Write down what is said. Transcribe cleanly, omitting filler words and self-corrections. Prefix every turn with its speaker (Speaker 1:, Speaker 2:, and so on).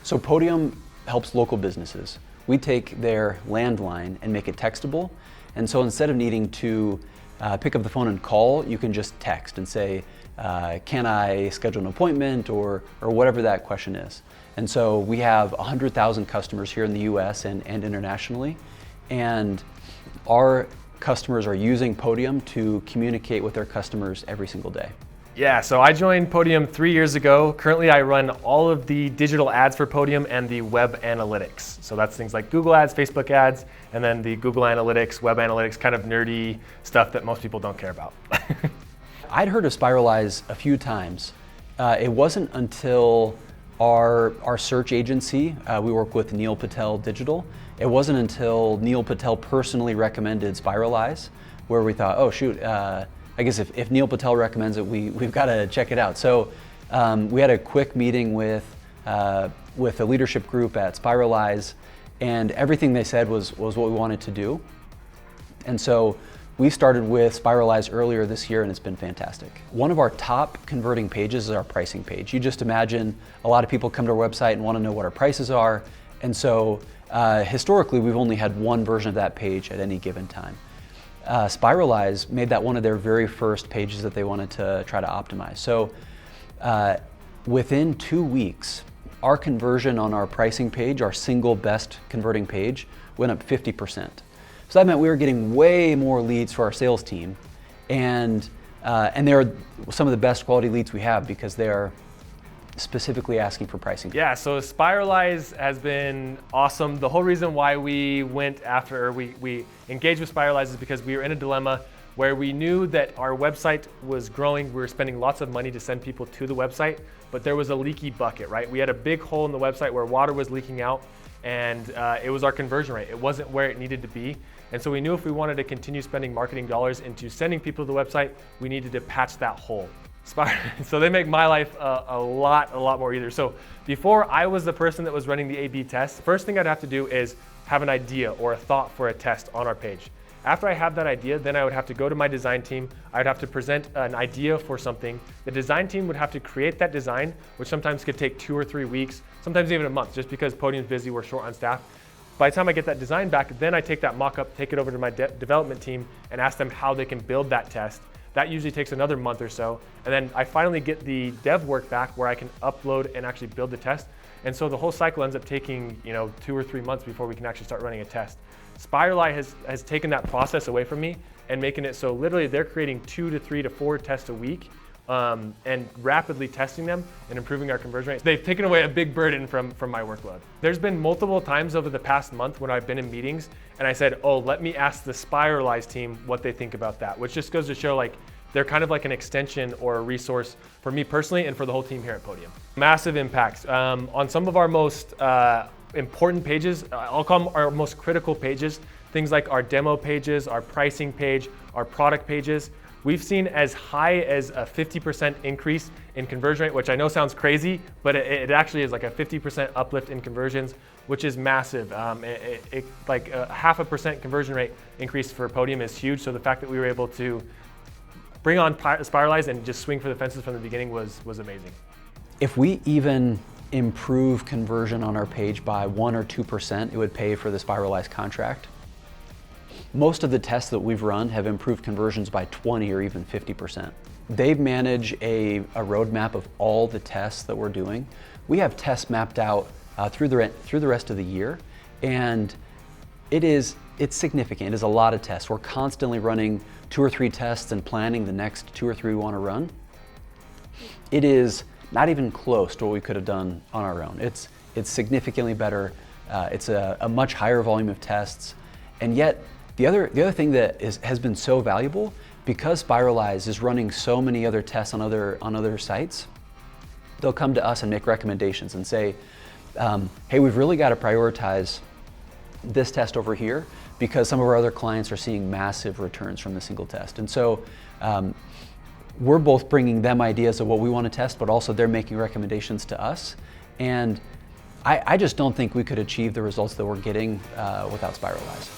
Speaker 1: So Podium helps local businesses. We take their landline and make it textable. And so instead of needing to pick up the phone and call, you can just text and say, can I schedule an appointment or whatever that question is. And so we have 100,000 customers here in the US and internationally. And our customers are using Podium to communicate with their customers every single day.
Speaker 2: Yeah, so I joined Podium 3 years ago. Currently, I run all of the digital ads for Podium and the web analytics. So that's things like Google ads, Facebook ads, and then the Google Analytics, web analytics, kind of nerdy stuff that most people don't care about.
Speaker 1: I'd heard of Spiralize a few times. It wasn't until our search agency, we work with Neil Patel Digital, it wasn't until Neil Patel personally recommended Spiralize where we thought, oh shoot, I guess if Neil Patel recommends it, we've got to check it out. So we had a quick meeting with the leadership group at Spiralize, and everything they said was what we wanted to do. And so we started with Spiralize earlier this year, and it's been fantastic. One of our top converting pages is our pricing page. You just imagine a lot of people come to our website and want to know what our prices are. And so historically, we've only had one version of that page at any given time. Spiralize made that one of their very first pages that they wanted to try to optimize. So within 2 weeks, our conversion on our pricing page, our single best converting page, went up 50%. So that meant we were getting way more leads for our sales team, and they're some of the best quality leads we have because they are specifically asking for pricing.
Speaker 2: Yeah, so Spiralize has been awesome. The whole reason why we went after, or we engaged with Spiralize is because we were in a dilemma where we knew that our website was growing. We were spending lots of money to send people to the website, but there was a leaky bucket, right? We had a big hole in the website where water was leaking out, and it was our conversion rate. It wasn't where it needed to be. And so we knew if we wanted to continue spending marketing dollars into sending people to the website, we needed to patch that hole. So they make my life a lot more easier. So before I was the person that was running the A/B test, first thing I'd have to do is have an idea or a thought for a test on our page. After I have that idea, then I would have to go to my design team. I'd have to present an idea for something. The design team would have to create that design, which sometimes could take 2 or 3 weeks, sometimes even a month, just because Podium's busy, we're short on staff. By the time I get that design back, then I take that mock-up, take it over to my development team and ask them how they can build that test. That usually takes another month or so. And then I finally get the dev work back where I can upload and actually build the test. And so the whole cycle ends up taking 2 or 3 months before we can actually start running a test. Spiralize has taken that process away from me and making it so literally they're creating 2 to 3 to 4 tests a week and rapidly testing them and improving our conversion rates. They've taken away a big burden from my workload. There's been multiple times over the past month when I've been in meetings and I said, oh, let me ask the Spiralize team what they think about that, which just goes to show like they're kind of like an extension or a resource for me personally and for the whole team here at Podium. Massive impact. On some of our most important pages, I'll call them our most critical pages, things like our demo pages, our pricing page, our product pages. We've seen as high as a 50% increase in conversion rate, which I know sounds crazy, but it actually is like a 50% uplift in conversions, which is massive. Like a 0.5% conversion rate increase for Podium is huge. So the fact that we were able to bring on Spiralize and just swing for the fences from the beginning was amazing.
Speaker 1: If we even improve conversion on our page by 1 or 2%, it would pay for the Spiralize contract. Most of the tests that we've run have improved conversions by 20 or even 50%. They manage a roadmap of all the tests that we're doing. We have tests mapped out through the rest of the year, and it's significant. It is a lot of tests. We're constantly running 2 or 3 tests and planning the next 2 or 3 we want to run. It is not even close to what we could have done on our own. It's significantly better. It's a much higher volume of tests, and yet the other thing that has been so valuable, because Spiralize is running so many other tests on other sites, they'll come to us and make recommendations and say, hey, we've really got to prioritize this test over here because some of our other clients are seeing massive returns from the single test. And so we're both bringing them ideas of what we want to test, but also they're making recommendations to us. And I just don't think we could achieve the results that we're getting without Spiralize.